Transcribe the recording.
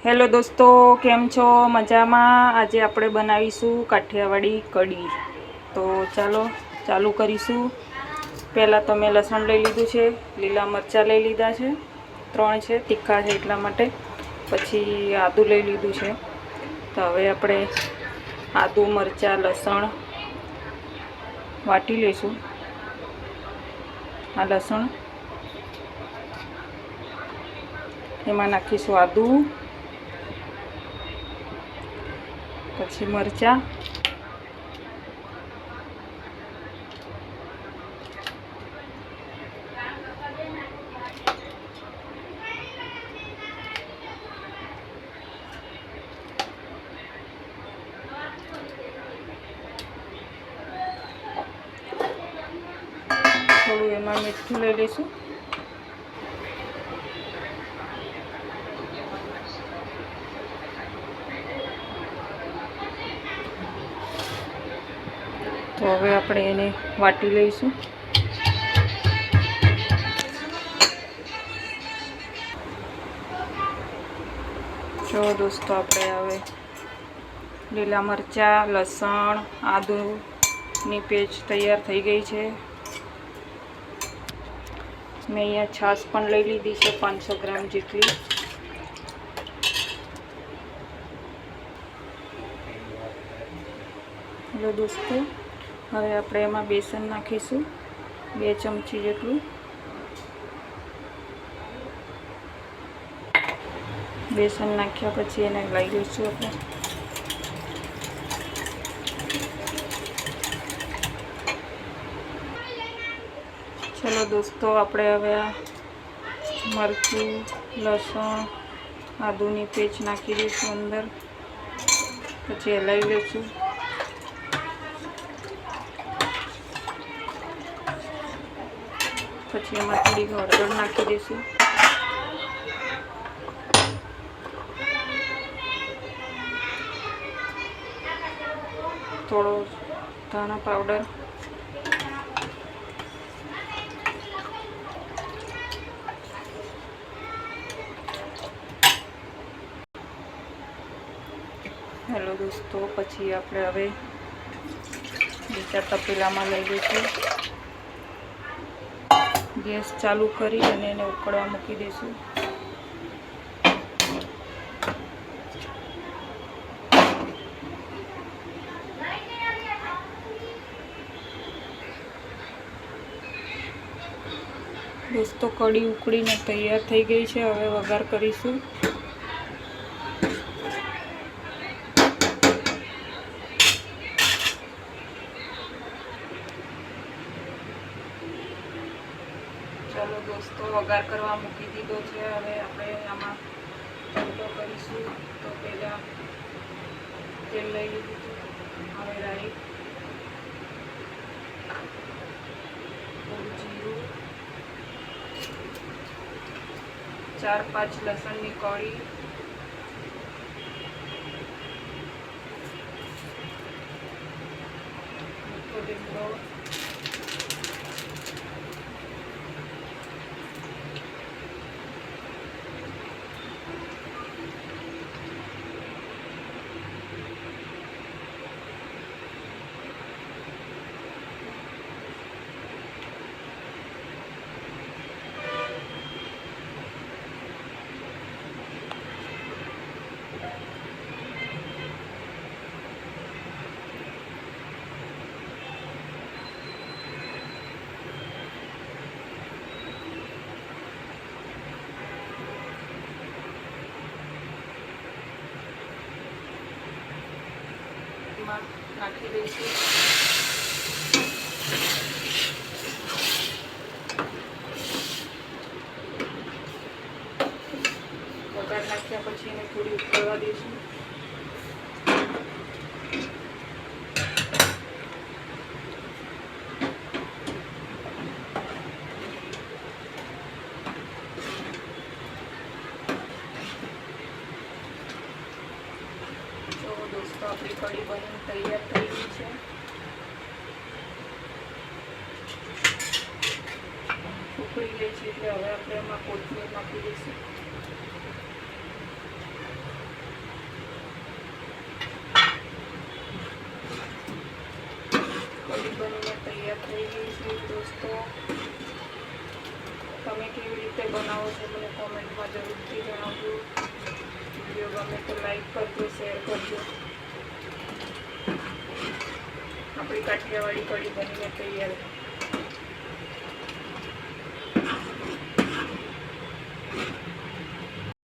Hello દોસ્તો, કેમ છો? મજામાં? આજે આપણે બનાવીશું કાઠિયાવાડી કઢી. તો ચાલો ચાલુ કરીશું. પહેલાં તો મેં લસણ લઈ લીધું છે, લીલા મરચાં લઈ લીધા છે, 3 છે, તીખા છે એટલા માટે. પછી આદું લઈ લીધું છે. તો હવે આપણે આદું, મરચાં, લસણ વાટી લઈશું. આ લસણ એમાં નાખીશું આદું, પછી મરચાં, થોડું એમાં મીઠું લઈ લઈશું. તો હવે આપણે એને વાટી લઈશું. જો દોસ્તો, આપણે હવે લીલા મરચાં, લસણ, આદુની પેસ્ટ તૈયાર થઈ ગઈ છે. મેં અહીંયા છાશ પણ લઈ લીધી છે, 500 ગ્રામ જેટલી. હેલો દોસ્તો, હવે આપણે એમાં બેસન નાખીશું, 2 ચમચી જેટલું. બેસન નાખ્યા પછી એને લઈ લઈશું આપણે. ચલો દોસ્તો, આપણે હવે આ મરચું, લસણ, આદુની પેસ્ટ નાખી દઈશું અંદર. પછી હલાવી લઈશું. પછી એમાં થોડી હળદર નાખી દઈશું. થોડો ધાણા પાવડર, હેલો દોસ્તો, પછી આપણે હવે બીજા તપેલામાં લઈ લઈશું. ગેસ ચાલુ કરી અને એને ઉકળવા મૂકી દઈશું. દોસ્તો, કઢી ઉકળીને તૈયાર થઈ ગઈ છે. હવે વઘાર કરીશું. ચાલો દોસ્તો, વઘાર કરવા મૂકી દીધો છે. હવે આપણે આમાં તડકો કરીશું. તો પહેલાં તેલ લઈ લીધું છે. હવે રાઈ, થોડું જીરું, 4-5 લસણની કળી, મીઠો લીમડો, નાખી દઈશું. વઘાર નાખ્યા પછી એને થોડી ઉકળવા દઈશું. દોસ્તો, આપણી કઢી બનીને તૈયાર થઈ ગઈ છે. ઉકળી ગઈ છે એટલે હવે આપણે એમાં કોથમીર નાખી દઈશું. થઈ ગઈ છે દોસ્તો. તમે કેવી રીતે બનાવો છો મને કોમેન્ટમાં જરૂરથી જણાવજો. વિડીયો ગમે તો લાઈક કરજો, શેર કરજો. આપણી કાઠિયાવાડી કઢી બનીને તૈયાર.